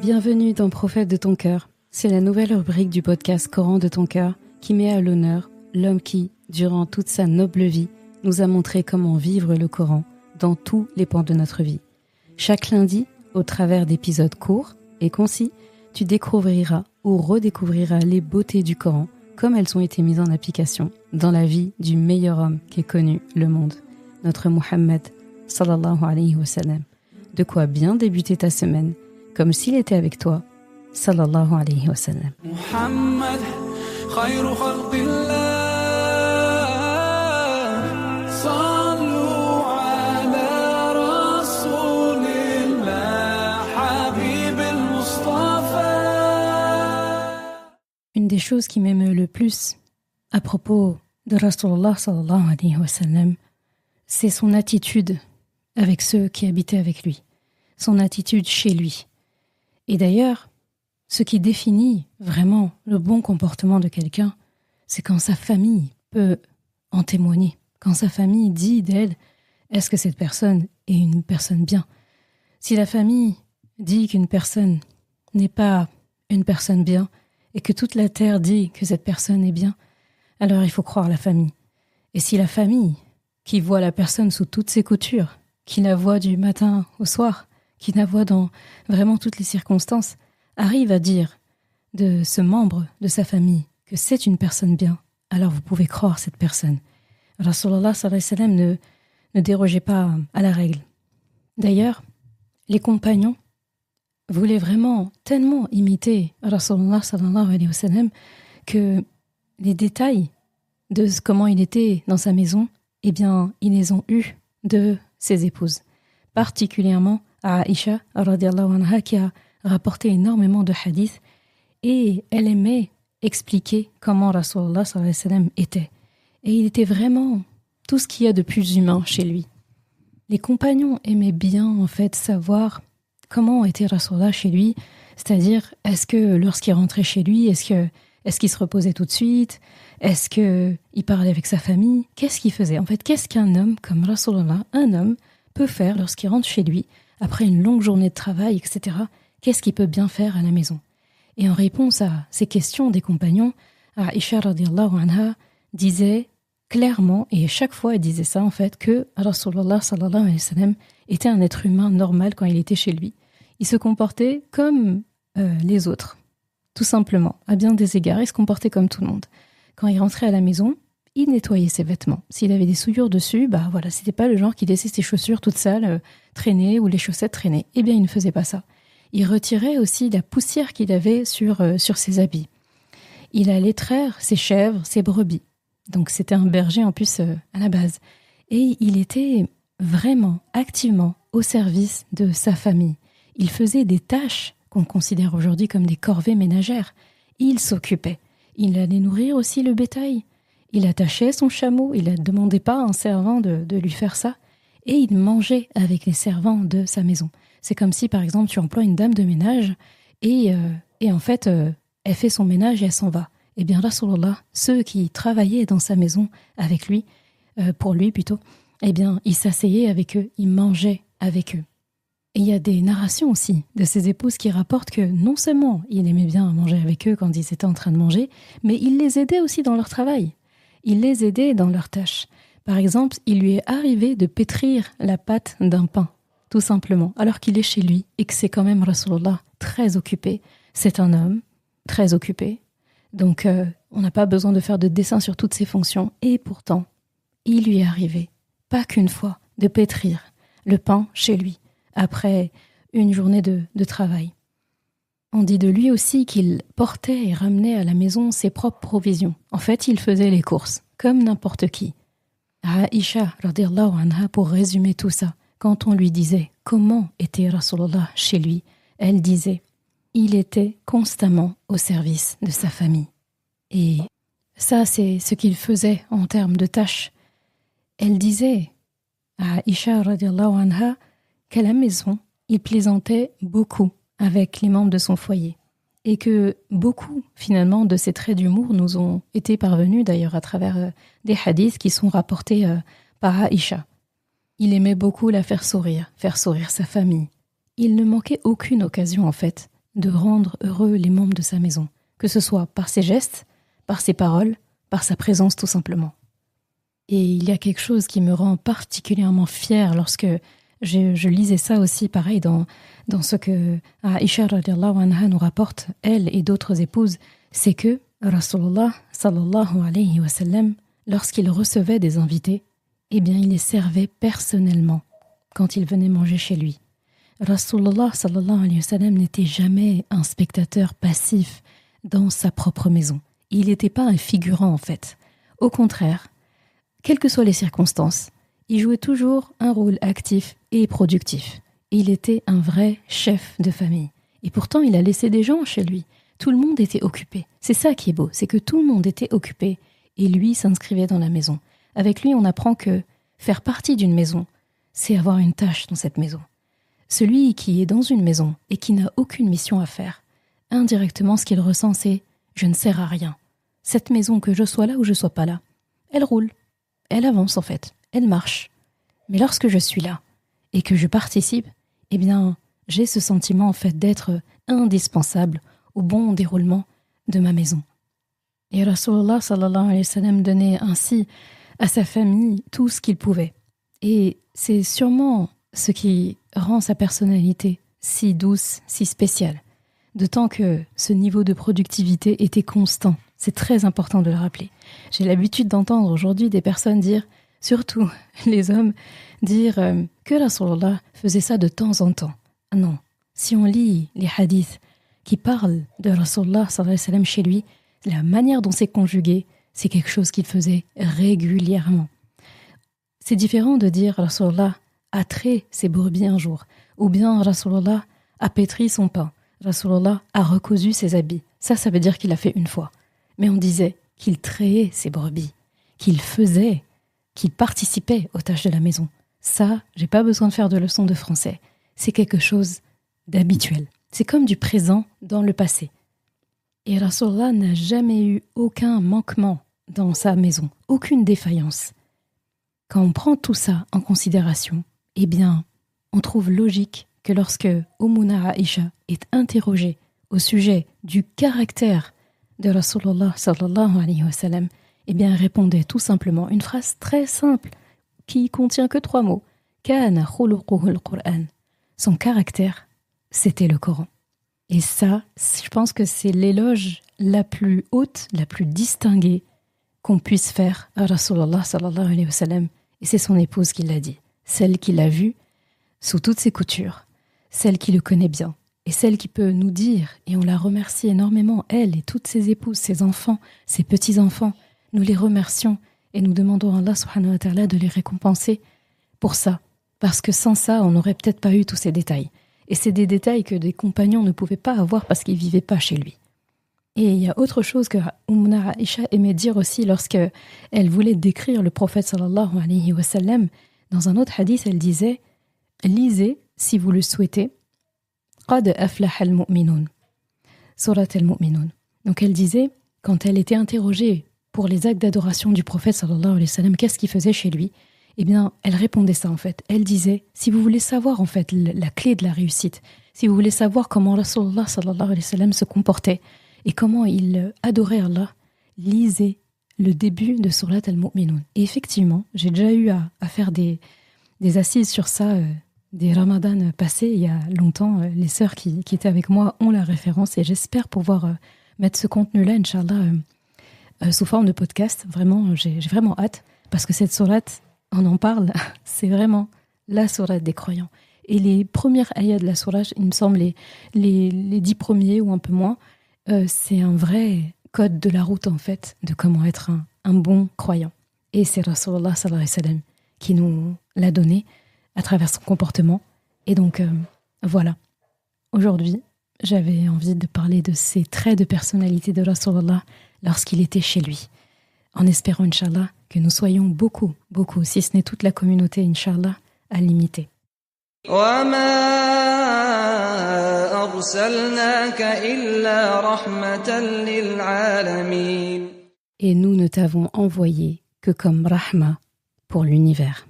Bienvenue dans Prophète de ton cœur. C'est la nouvelle rubrique du podcast Coran de ton cœur qui met à l'honneur l'homme qui, durant toute sa noble vie, nous a montré comment vivre le Coran dans tous les pans de notre vie. Chaque lundi, au travers d'épisodes courts et concis, tu découvriras ou redécouvriras les beautés du Coran comme elles ont été mises en application dans la vie du meilleur homme qu'ait connu le monde, notre Muhammad sallallahu alayhi wa sallam. De quoi bien débuter ta semaine, comme s'il était avec toi, sallallahu alayhi wa sallam. Muhammad, khayru khalqillah, sallu ala rasulillah, habib al-Mustafa. Une des choses qui m'émeut le plus à propos de Rasulullah sallallahu alayhi wa sallam, c'est son attitude avec ceux qui habitaient avec lui, son attitude chez lui. Et d'ailleurs, ce qui définit vraiment le bon comportement de quelqu'un, c'est quand sa famille peut en témoigner, quand sa famille dit d'elle, est-ce que cette personne est une personne bien? Si la famille dit qu'une personne n'est pas une personne bien, et que toute la terre dit que cette personne est bien, alors il faut croire la famille. Et si la famille, qui voit la personne sous toutes ses coutures, qui la voit du matin au soir, qui la voit dans vraiment toutes les circonstances, arrive à dire de ce membre de sa famille que c'est une personne bien, alors vous pouvez croire cette personne. Rasulullah sallallahu alayhi wa sallam ne dérogeait pas à la règle. D'ailleurs, les compagnons voulaient vraiment tellement imiter Rasulullah sallallahu alayhi wa sallam que les détails de comment il était dans sa maison, eh bien, ils les ont eus de ses épouses, particulièrement à Aïcha radhiyallahu anha qui a rapporté énormément de hadiths et elle aimait expliquer comment Rasulullah sallallahu alayhi wa sallam était. Et il était vraiment tout ce qu'il y a de plus humain chez lui. Les compagnons aimaient bien en fait savoir comment était Rasulullah chez lui, c'est-à-dire est-ce que lorsqu'il rentrait chez lui, est-ce qu'il se reposait tout de suite, est-ce qu'il parlait avec sa famille, qu'est-ce qu'il faisait? En fait, qu'est-ce qu'un homme comme Rasulullah, un homme, peut faire lorsqu'il rentre chez lui, après une longue journée de travail, etc. Qu'est-ce qu'il peut bien faire à la maison? Et en réponse à ces questions des compagnons, Aïcha radhiyallahu anha disait clairement, et chaque fois elle disait ça en fait, que Rasulullah sallallahu alayhi wa sallam était un être humain normal quand il était chez lui. Il se comportait comme les autres, tout simplement. À bien des égards, il se comportait comme tout le monde. Quand il rentrait à la maison, il nettoyait ses vêtements. S'il avait des souillures dessus, c'était pas le genre qui laissait ses chaussures toutes sales traîner ou les chaussettes traîner. Eh bien, il ne faisait pas ça. Il retirait aussi la poussière qu'il avait sur ses habits. Il allait traire ses chèvres, ses brebis. Donc, c'était un berger en plus à la base. Et il était vraiment, activement au service de sa famille. Il faisait des tâches qu'on considère aujourd'hui comme des corvées ménagères. Il s'occupait. Il allait nourrir aussi le bétail. Il attachait son chameau, il ne demandait pas à un servant de lui faire ça. Et il mangeait avec les servants de sa maison. C'est comme si, par exemple, tu emploies une dame de ménage et en fait, elle fait son ménage et elle s'en va. Eh bien, Rasulullah, ceux qui travaillaient dans sa maison avec lui, pour lui plutôt, eh bien, il s'asseyait avec eux, il mangeait avec eux. Et il y a des narrations aussi de ses épouses qui rapportent que non seulement il aimait bien manger avec eux quand ils étaient en train de manger, mais il les aidait aussi dans leur travail. Il les aidait dans leurs tâches. Par exemple, il lui est arrivé de pétrir la pâte d'un pain, tout simplement, alors qu'il est chez lui et que c'est quand même Rasulullah très occupé. C'est un homme très occupé. Donc, on n'a pas besoin de faire de dessin sur toutes ses fonctions. Et pourtant, il lui est arrivé, pas qu'une fois, de pétrir le pain chez lui, après une journée de travail. On dit de lui aussi qu'il portait et ramenait à la maison ses propres provisions. En fait, il faisait les courses, comme n'importe qui. Aïcha, radhiyallahu anha, pour résumer tout ça, quand on lui disait comment était Rasulullah chez lui, elle disait il était constamment au service de sa famille. Et ça, c'est ce qu'il faisait en termes de tâches. Elle disait à Aïcha, radhiyallahu anha, qu'à la maison, il plaisantait beaucoup avec les membres de son foyer. Et que beaucoup, finalement, de ces traits d'humour nous ont été parvenus, d'ailleurs, à travers des hadiths qui sont rapportés par Aïcha. Il aimait beaucoup la faire sourire sa famille. Il ne manquait aucune occasion, en fait, de rendre heureux les membres de sa maison, que ce soit par ses gestes, par ses paroles, par sa présence tout simplement. Et il y a quelque chose qui me rend particulièrement fière lorsque je lisais ça aussi, pareil, dans ce que Aïcha radiallahu anha nous rapporte, elle et d'autres épouses, c'est que Rasulullah sallallahu alayhi wa sallam, lorsqu'il recevait des invités, eh bien il les servait personnellement quand ils venaient manger chez lui. Rasulullah sallallahu alayhi wa sallam n'était jamais un spectateur passif dans sa propre maison. Il n'était pas un figurant en fait. Au contraire, quelles que soient les circonstances, il jouait toujours un rôle actif et productif. Il était un vrai chef de famille. Et pourtant, il a laissé des gens chez lui. Tout le monde était occupé. C'est ça qui est beau, c'est que tout le monde était occupé et lui s'inscrivait dans la maison. Avec lui, on apprend que faire partie d'une maison, c'est avoir une tâche dans cette maison. Celui qui est dans une maison et qui n'a aucune mission à faire, indirectement, ce qu'il ressent, c'est « je ne sers à rien ». Cette maison, que je sois là ou je sois pas là, elle roule, elle avance en fait, elle marche. Mais lorsque je suis là et que je participe, eh bien, j'ai ce sentiment en fait d'être indispensable au bon déroulement de ma maison. Et Rasulullah sallallahu alayhi wa sallam donnait ainsi à sa famille tout ce qu'il pouvait. Et c'est sûrement ce qui rend sa personnalité si douce, si spéciale. D'autant que ce niveau de productivité était constant. C'est très important de le rappeler. J'ai l'habitude d'entendre aujourd'hui des personnes dire, surtout les hommes, dire que Rasulullah faisait ça de temps en temps. Non. Si on lit les hadiths qui parlent de Rasulullah sallallahu alayhi wa sallam chez lui, la manière dont c'est conjugué, c'est quelque chose qu'il faisait régulièrement. C'est différent de dire Rasulullah a trait ses brebis un jour, ou bien Rasulullah a pétri son pain, Rasulullah a recousu ses habits. Ça veut dire qu'il l'a fait une fois. Mais on disait qu'il trayait ses brebis, qu'il participait aux tâches de la maison. Ça, j'ai pas besoin de faire de leçons de français. C'est quelque chose d'habituel. C'est comme du présent dans le passé. Et Rasulullah n'a jamais eu aucun manquement dans sa maison, aucune défaillance. Quand on prend tout ça en considération, eh bien, on trouve logique que lorsque Ummuna Aïcha est interrogée au sujet du caractère de Rasulullah sallallahu alayhi wa sallam, eh bien, elle répondait tout simplement une phrase très simple qui contient que 3 mots. Kana khuluquhu al-Qur'an. Son caractère, c'était le Coran. Et ça, je pense que c'est l'éloge la plus haute, la plus distinguée qu'on puisse faire à Rasulullah sallallahu alayhi wa sallam. Et c'est son épouse qui l'a dit. Celle qui l'a vu sous toutes ses coutures. Celle qui le connaît bien. Et celle qui peut nous dire, et on la remercie énormément, elle et toutes ses épouses, ses enfants, ses petits-enfants, nous les remercions et nous demandons à Allah subhanahu wa ta'ala de les récompenser pour ça. Parce que sans ça, on n'aurait peut-être pas eu tous ces détails. Et c'est des détails que des compagnons ne pouvaient pas avoir parce qu'ils ne vivaient pas chez lui. Et il y a autre chose que Ummuna Aïcha aimait dire aussi lorsqu'elle voulait décrire le prophète sallallahu alayhi wa sallam. Dans un autre hadith, elle disait « Lisez, si vous le souhaitez, Qad aflaha al-mu'minun » Surat al-Mu'minun. Donc elle disait, quand elle était interrogée pour les actes d'adoration du prophète sallallahu alayhi wa sallam, qu'est-ce qu'il faisait chez lui ? Eh bien, elle répondait ça en fait. Elle disait, si vous voulez savoir en fait la clé de la réussite, si vous voulez savoir comment Rasulullah sallallahu alayhi wa sallam se comportait et comment il adorait Allah, lisez le début de Surat al-Mu'minun. Et effectivement, j'ai déjà eu à faire des assises sur ça, des ramadans passés il y a longtemps. Les sœurs qui étaient avec moi ont la référence et j'espère pouvoir mettre ce contenu-là, Inch'Allah, sous forme de podcast. Vraiment, j'ai vraiment hâte parce que cette sourate, on en parle, c'est vraiment la sourate des croyants. Et les premières ayats de la sourate, il me semble, les 10 premiers ou un peu moins, c'est un vrai code de la route, en fait, de comment être un bon croyant. Et c'est Rasulullah sallallahu alayhi wa sallam qui nous l'a donné à travers son comportement. Et donc, voilà. Aujourd'hui, j'avais envie de parler de ces traits de personnalité de Rasulullah lorsqu'il était chez lui. En espérant, Inch'Allah, que nous soyons beaucoup, si ce n'est toute la communauté, Inch'Allah, à l'imiter. Et nous ne t'avons envoyé que comme rahma pour l'univers.